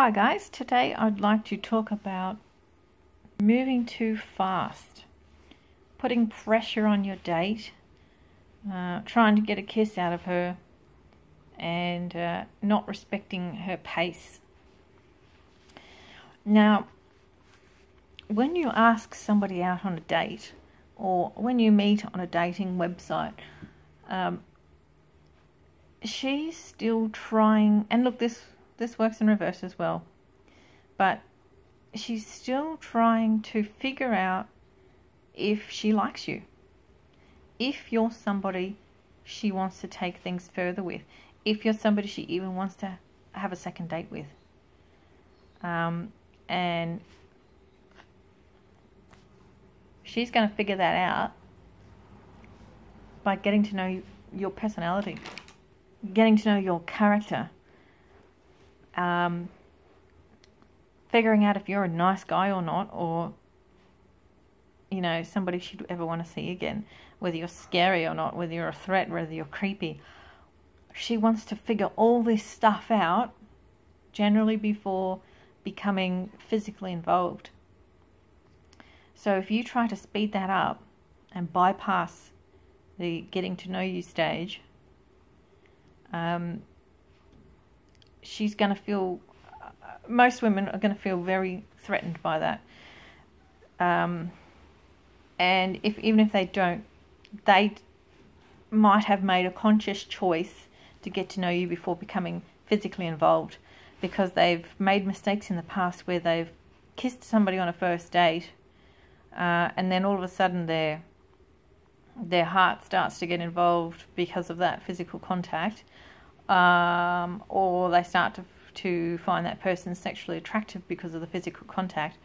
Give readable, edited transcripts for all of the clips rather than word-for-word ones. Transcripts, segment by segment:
Hi guys, today I'd like to talk about moving too fast, putting pressure on your date, trying to get a kiss out of her and not respecting her pace. Now, when you ask somebody out on a date or when you meet on a dating website, she's still trying, and look, this works in reverse as well, but she's still trying to figure out if she likes you, if you're somebody she wants to take things further with, if you're somebody she even wants to have a second date with. And she's going to figure that out by getting to know your personality, getting to know your character, figuring out if you're a nice guy or not, or somebody she'd ever want to see again, whether you're scary or not, whether you're a threat, whether you're creepy. She wants to figure all this stuff out generally before becoming physically involved. So if you try to speed that up and bypass the getting to know you stage, she's going to feel, most women are going to feel very threatened by that. And even if they don't, they might have made a conscious choice to get to know you before becoming physically involved, because they've made mistakes in the past where they've kissed somebody on a first date, and then all of a sudden their heart starts to get involved because of that physical contact, or they start to find that person sexually attractive because of the physical contact,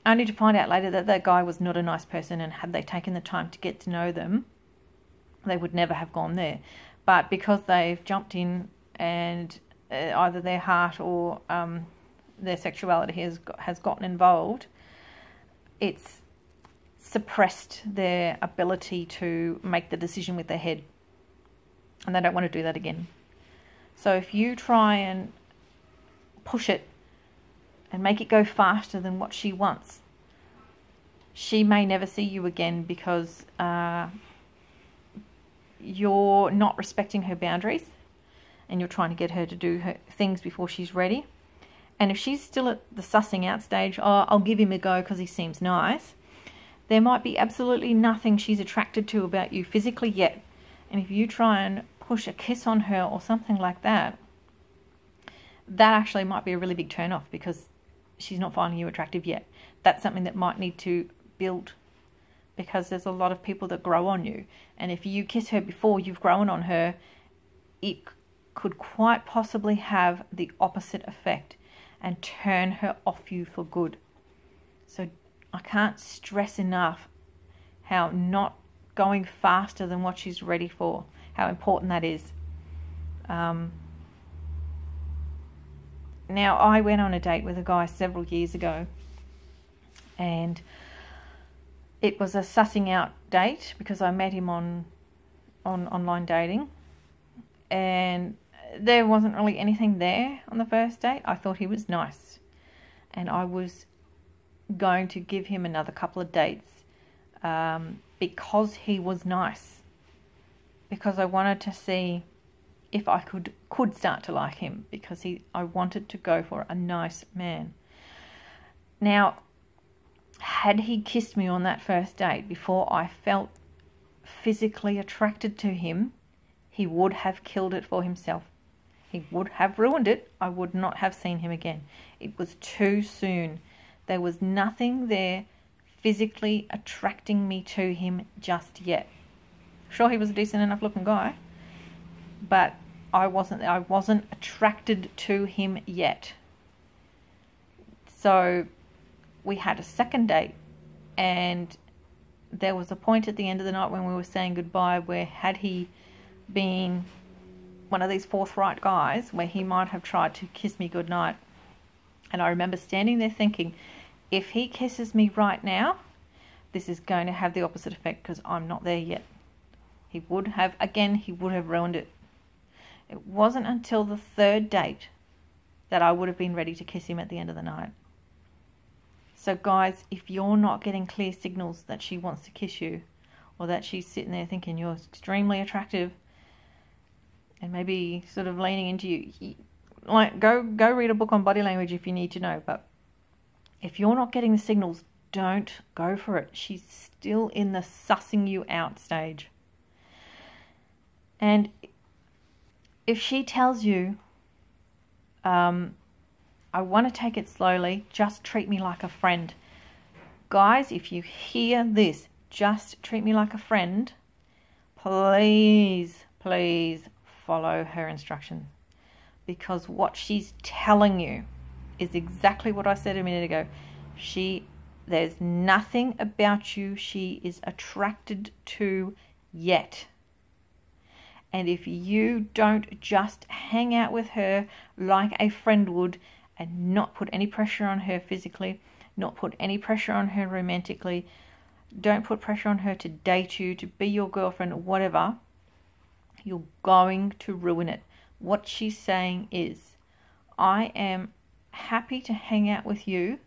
only to find out later that that guy was not a nice person, and had they taken the time to get to know them, they would never have gone there. But because they've jumped in and either their heart or their sexuality has gotten involved, it's suppressed their ability to make the decision with their head, and they don't want to do that again. So if you try and push it and make it go faster than what she wants, she may never see you again because you're not respecting her boundaries, and you're trying to get her to do her things before she's ready. And if she's still at the sussing out stage, oh, I'll give him a go because he seems nice, there might be absolutely nothing she's attracted to about you physically yet. And if you try and push a kiss on her or something like that, that actually might be a really big turn off because she's not finding you attractive yet. That's something that might need to build, because there's a lot of people that grow on you. And if you kiss her before you've grown on her, it could quite possibly have the opposite effect and turn her off you for good. So I can't stress enough how not going faster than what she's ready for, how important that is. Now, I went on a date with a guy several years ago, and it was a sussing out date because I met him on online dating, and there wasn't really anything there on the first date. I thought he was nice, and I was going to give him another couple of dates because he was nice, because I wanted to see if I could start to like him, because I wanted to go for a nice man. Now, had he kissed me on that first date before I felt physically attracted to him, he would have killed it for himself. He would have ruined it. I would not have seen him again. It was too soon. There was nothing there physically attracting me to him just yet. Sure, he was a decent enough looking guy, but I wasn't attracted to him yet. So we had a second date, and there was a point at the end of the night when we were saying goodbye where, had he been one of these forthright guys, where he might have tried to kiss me goodnight. And I remember standing there thinking, if he kisses me right now, this is going to have the opposite effect because I'm not there yet. He would have ruined it. It wasn't until the third date that I would have been ready to kiss him at the end of the night. So guys, if you're not getting clear signals that she wants to kiss you, or that she's sitting there thinking you're extremely attractive and maybe sort of leaning into you, like go read a book on body language if you need to know. But if you're not getting the signals, don't go for it. She's still in the sussing you out stage. And if she tells you, I want to take it slowly, just treat me like a friend. Guys, if you hear this, just treat me like a friend, please, please follow her instructions. Because what she's telling you is exactly what I said a minute ago. There's nothing about you she is attracted to yet. And if you don't just hang out with her like a friend would and not put any pressure on her physically, not put any pressure on her romantically, don't put pressure on her to date you, to be your girlfriend or whatever, you're going to ruin it. What she's saying is, I am happy to hang out with you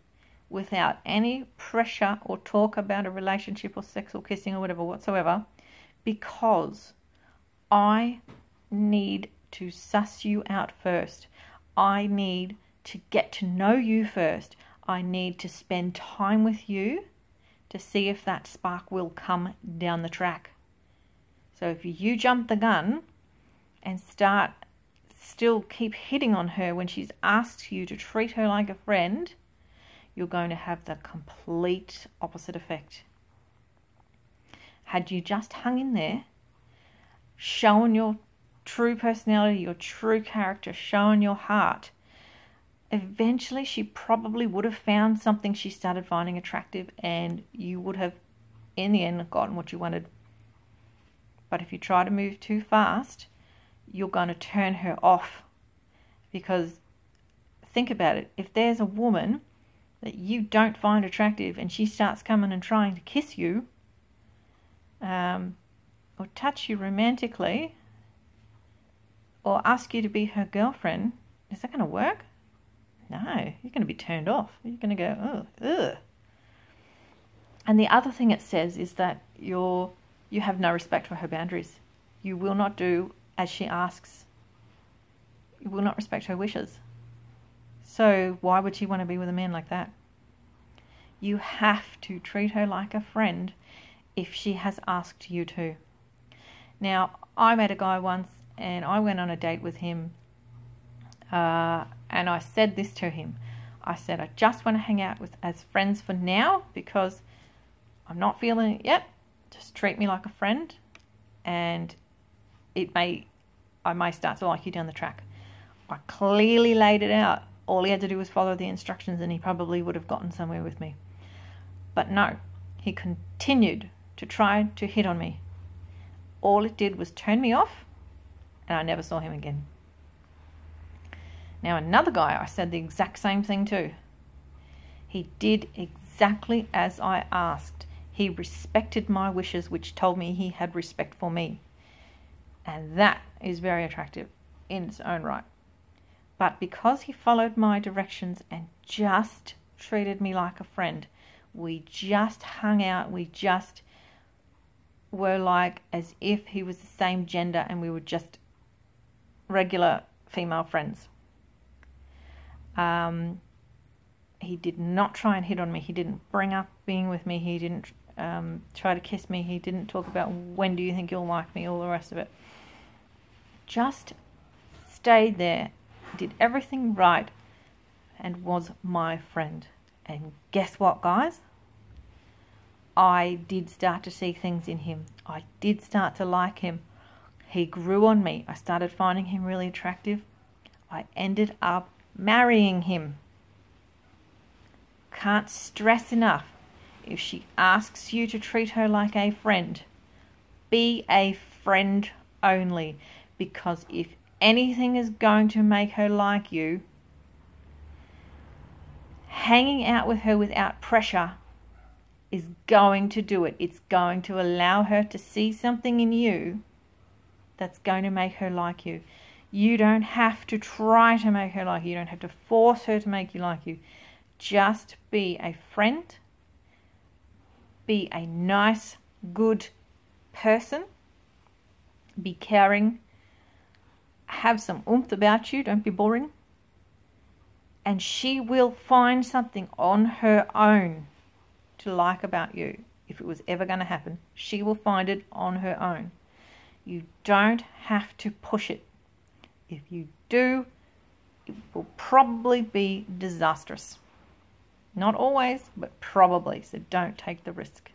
without any pressure or talk about a relationship or sex or kissing or whatever whatsoever, because I need to suss you out first. I need to get to know you first. I need to spend time with you to see if that spark will come down the track. So if you jump the gun and still keep hitting on her when she's asked you to treat her like a friend, you're going to have the complete opposite effect. Had you just hung in there, shown your true personality, your true character, shown your heart, eventually she probably would have found something she started finding attractive, and you would have, in the end, gotten what you wanted. But if you try to move too fast, you're going to turn her off. Because think about it, if there's a woman that you don't find attractive and she starts coming and trying to kiss you, or touch you romantically, or ask you to be her girlfriend, is that going to work? No, you're going to be turned off. You're going to go, oh, ugh. And the other thing it says is that you have no respect for her boundaries. You will not do as she asks. You will not respect her wishes. So why would she want to be with a man like that? You have to treat her like a friend if she has asked you to. Now, I met a guy once and I went on a date with him, and I said this to him. I said, I just want to hang out as friends for now because I'm not feeling it yet. Just treat me like a friend, and I may start to like you down the track. I clearly laid it out. All he had to do was follow the instructions and he probably would have gotten somewhere with me. But no, he continued to try to hit on me. All it did was turn me off, and I never saw him again. Now another guy, I said the exact same thing to. He did exactly as I asked. He respected my wishes, which told me he had respect for me. And that is very attractive in its own right. But because he followed my directions and just treated me like a friend, we just hung out, we just were like as if he was the same gender and we were just regular female friends. He did not try and hit on me. He didn't bring up being with me. He didn't try to kiss me. He didn't talk about when do you think you'll like me, all the rest of it. Just stayed there, did everything right, and was my friend. And guess what, guys? I did start to see things in him. I did start to like him. He grew on me. I started finding him really attractive. I ended up marrying him. Can't stress enough. If she asks you to treat her like a friend, be a friend only. Because if anything is going to make her like you, hanging out with her without pressure is going to do it. It's going to allow her to see something in you that's going to make her like you. You don't have to try to make her like you. You don't have to force her to make you like you. Just be a friend. Be a nice, good person. Be caring. Have some oomph about you. Don't be boring. And she will find something on her own to like about you. If it was ever going to happen, she will find it on her own. You don't have to push it. If you do, it will probably be disastrous. Not always, but probably. So don't take the risk.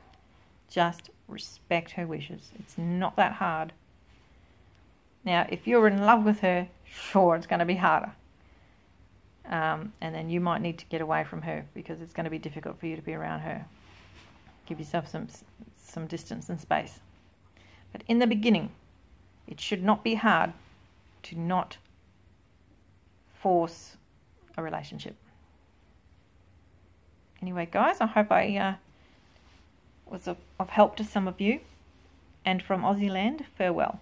Just respect her wishes. It's not that hard. Now, if you're in love with her, sure, it's going to be harder. And then you might need to get away from her because it's going to be difficult for you to be around her. Give yourself some distance and space. But in the beginning, it should not be hard to not force a relationship. Anyway, guys, I hope I was of help to some of you. And from Aussie land, farewell.